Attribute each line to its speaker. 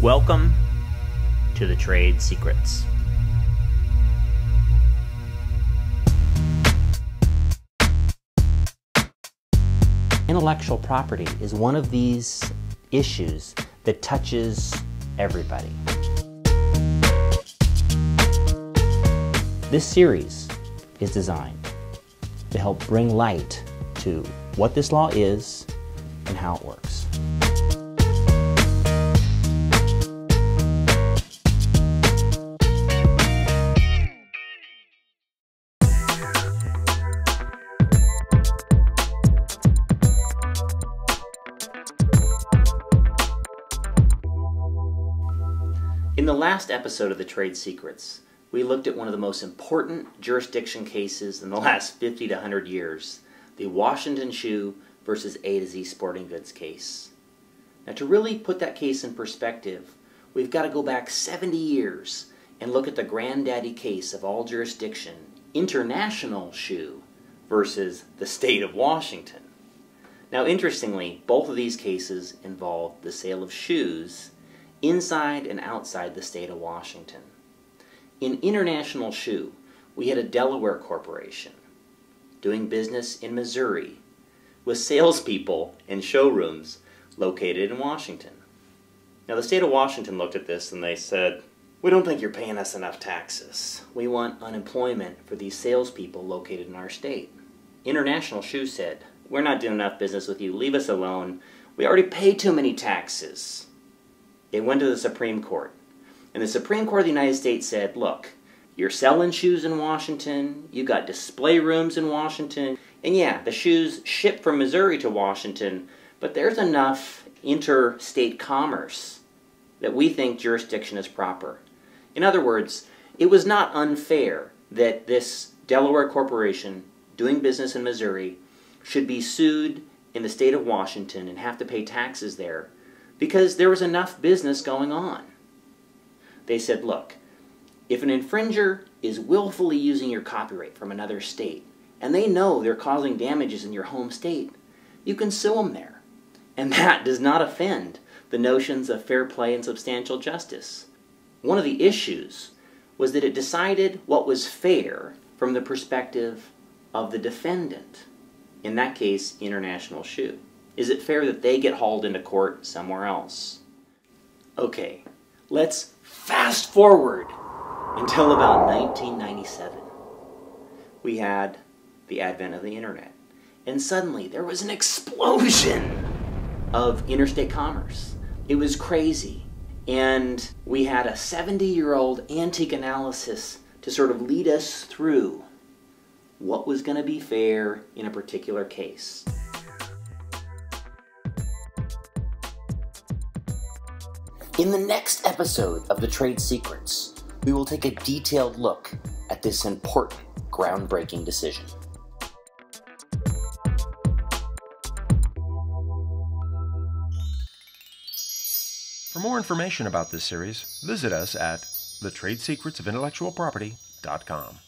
Speaker 1: Welcome to the Trade Secrets. Intellectual property is one of these issues that touches everybody. This series is designed to help bring light to what this law is and how it works. In the last episode of the Trade Secrets, we looked at one of the most important jurisdiction cases in the last 50 to 100 years, the Washington Shoe versus A to Z Sporting Goods case. Now, to really put that case in perspective, we've got to go back 70 years and look at the granddaddy case of all jurisdiction, International Shoe versus the state of Washington. Now, interestingly, both of these cases involve the sale of shoes inside and outside the state of Washington. In International Shoe, we had a Delaware corporation doing business in Missouri with salespeople and showrooms located in Washington. Now, the state of Washington looked at this and they said, "We don't think you're paying us enough taxes. We want unemployment for these salespeople located in our state." International Shoe said, "We're not doing enough business with you. Leave us alone. We already pay too many taxes." It went to the Supreme Court. And the Supreme Court of the United States said, look, you're selling shoes in Washington, you got display rooms in Washington, and yeah, the shoes ship from Missouri to Washington, but there's enough interstate commerce that we think jurisdiction is proper. In other words, it was not unfair that this Delaware corporation doing business in Missouri should be sued in the state of Washington and have to pay taxes there, because there was enough business going on. They said, look, if an infringer is willfully using your copyright from another state, and they know they're causing damages in your home state, you can sue them there. And that does not offend the notions of fair play and substantial justice. One of the issues was that it decided what was fair from the perspective of the defendant. In that case, International Shoe. Is it fair that they get hauled into court somewhere else? Okay, let's fast forward until about 1997. We had the advent of the internet. And suddenly there was an explosion of interstate commerce. It was crazy. And we had a 70-year-old antique analysis to sort of lead us through what was going to be fair in a particular case. In the next episode of the Trade Secrets, we will take a detailed look at this important, groundbreaking decision.
Speaker 2: For more information about this series, visit us at thetradesecretsofintellectualproperty.com.